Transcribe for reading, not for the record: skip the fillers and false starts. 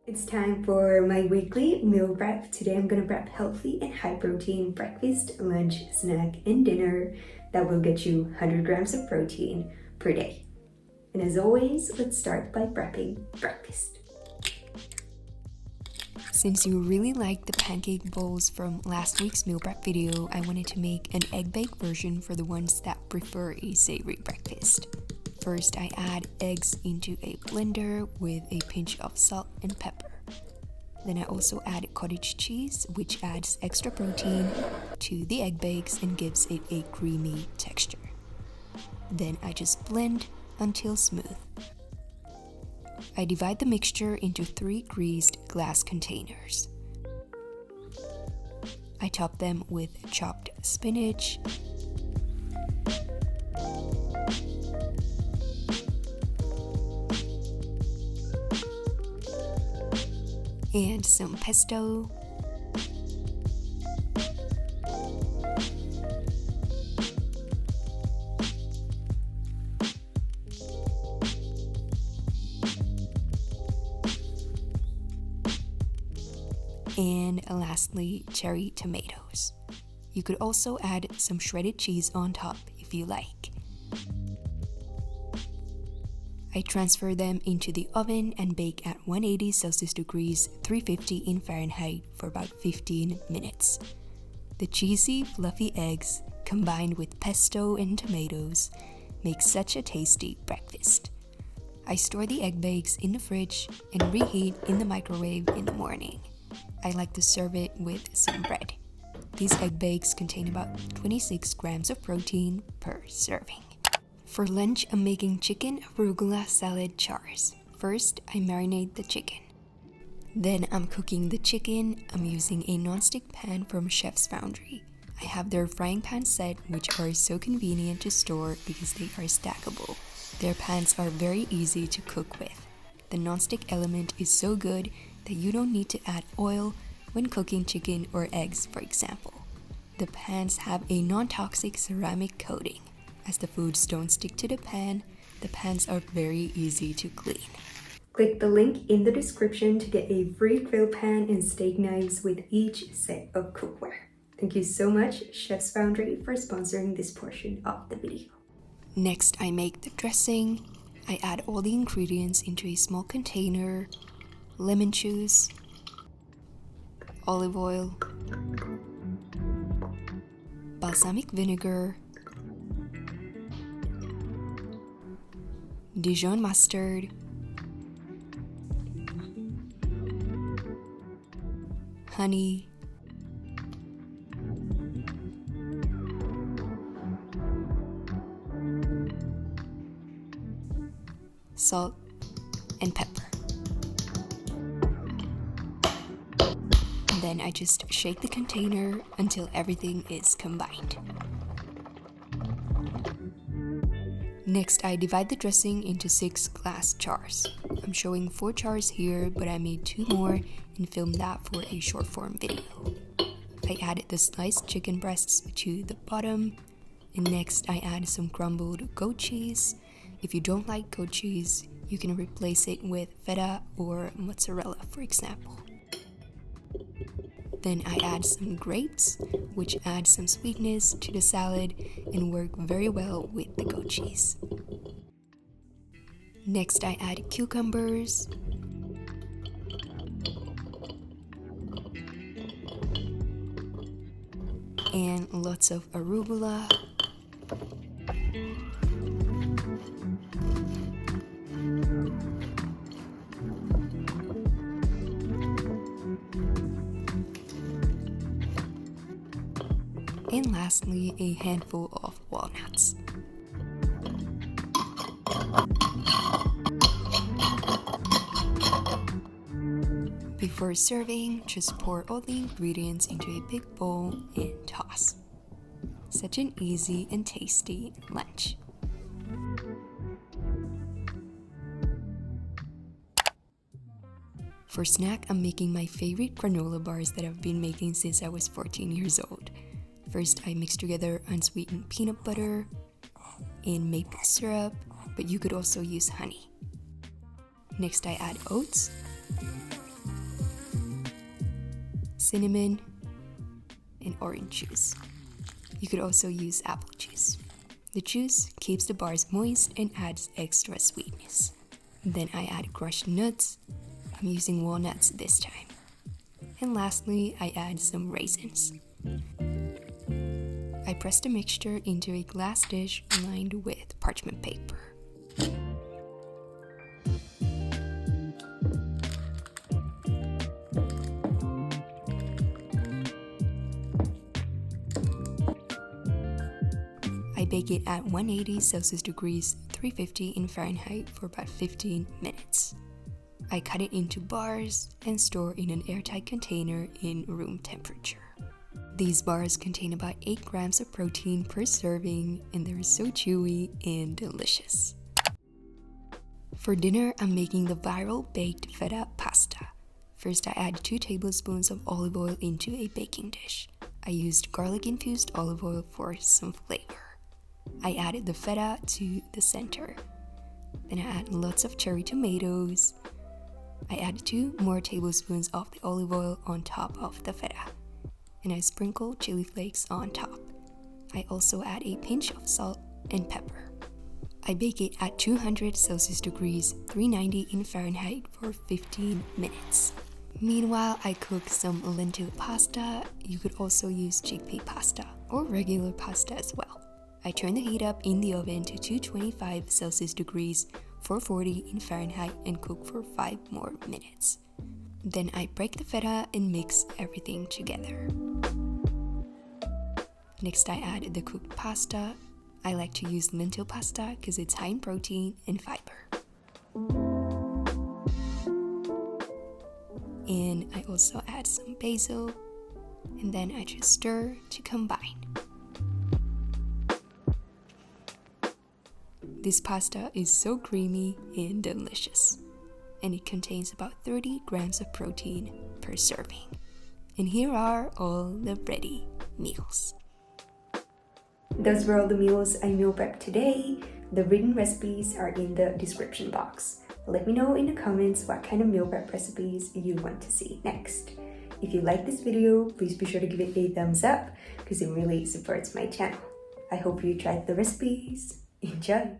It's time for my weekly meal prep. Today I'm gonna prep healthy and high protein breakfast, lunch, snack, and dinner that will get you 100 grams of protein per day. And as always, let's start by prepping breakfast. Since you really liked the pancake bowls from last week's meal prep video, I wanted to make an egg-baked version for the ones that prefer a savory breakfast. First, I add eggs into a blender with a pinch of salt and pepper. Then I also add cottage cheese, which adds extra protein to the egg bakes and gives it a creamy texture. Then I just blend until smooth. I divide the mixture into 3 greased glass containers. I top them with chopped spinach, and some pesto, and lastly, cherry tomatoes. You could also add some shredded cheese on top if you like. I transfer them into the oven and bake at 180 Celsius degrees, 350 in Fahrenheit for about 15 minutes. The cheesy, fluffy eggs, combined with pesto and tomatoes, make such a tasty breakfast. I store the egg bakes in the fridge and reheat in the microwave in the morning. I like to serve it with some bread. These egg bakes contain about 26 grams of protein per serving. For lunch, I'm making chicken arugula salad chars. First, I marinate the chicken. Then I'm cooking the chicken. I'm using a non-stick pan from Chef's Foundry. I have their frying pan set, which are so convenient to store because they are stackable. Their pans are very easy to cook with. The non-stick element is so good that you don't need to add oil when cooking chicken or eggs, for example. The pans have a non-toxic ceramic coating. As the foods don't stick to the pans are very easy to clean. Click the link in the description to get a free grill pan and steak knives with each set of cookware. Thank you so much, Chef's Foundry, for sponsoring this portion of the video. Next, I make the dressing. I add all the ingredients into a small container: lemon juice, olive oil, balsamic vinegar, Dijon mustard, honey, salt, and pepper. Then I just shake the container until everything is combined. Next, I divide the dressing into 6 glass jars. I'm showing 4 jars here, but I made 2 more and filmed that for a short form video. I added the sliced chicken breasts to the bottom, and next I add some crumbled goat cheese. If you don't like goat cheese, you can replace it with feta or mozzarella, for example. Then I add some grapes, which adds some sweetness to the salad and work very well with the goat cheese. Next, I add cucumbers, and lots of arugula, and lastly, a handful of walnuts. Before serving, just pour all the ingredients into a big bowl and toss. Such an easy and tasty lunch. For snack, I'm making my favorite granola bars that I've been making since I was 14 years old. First, I mix together unsweetened peanut butter and maple syrup, but you could also use honey. Next, I add oats, cinnamon, and orange juice. You could also use apple juice. The juice keeps the bars moist and adds extra sweetness. Then I add crushed nuts. I'm using walnuts this time. And lastly, I add some raisins. I press the mixture into a glass dish lined with parchment paper. I bake it at 180 Celsius degrees, 350 in Fahrenheit for about 15 minutes. I cut it into bars and store in an airtight container in room temperature. These bars contain about 8 grams of protein per serving, and they're so chewy and delicious. For dinner, I'm making the viral baked feta pasta. First, I add 2 tablespoons of olive oil into a baking dish. I used garlic-infused olive oil for some flavor. I added the feta to the center. Then I add lots of cherry tomatoes. I add 2 more tablespoons of the olive oil on top of the feta. And I sprinkle chili flakes on top. I also add a pinch of salt and pepper. I bake it at 200 Celsius degrees, 390 in Fahrenheit for 15 minutes. Meanwhile, I cook some lentil pasta. You could also use chickpea pasta or regular pasta as well. I turn the heat up in the oven to 225 Celsius degrees, 440 in Fahrenheit, and cook for 5 more minutes. Then I break the feta and mix everything together. Next, I add the cooked pasta. I like to use lentil pasta because it's high in protein and fiber. And I also add some basil, and then I just stir to combine. This pasta is so creamy and delicious, and it contains about 30 grams of protein per serving. And here are all the ready meals. Those were all the meals I meal prepped today. The written recipes are in the description box. Let me know in the comments what kind of meal prep recipes you want to see next. If you like this video, please be sure to give it a thumbs up because it really supports my channel. I hope you tried the recipes. Enjoy!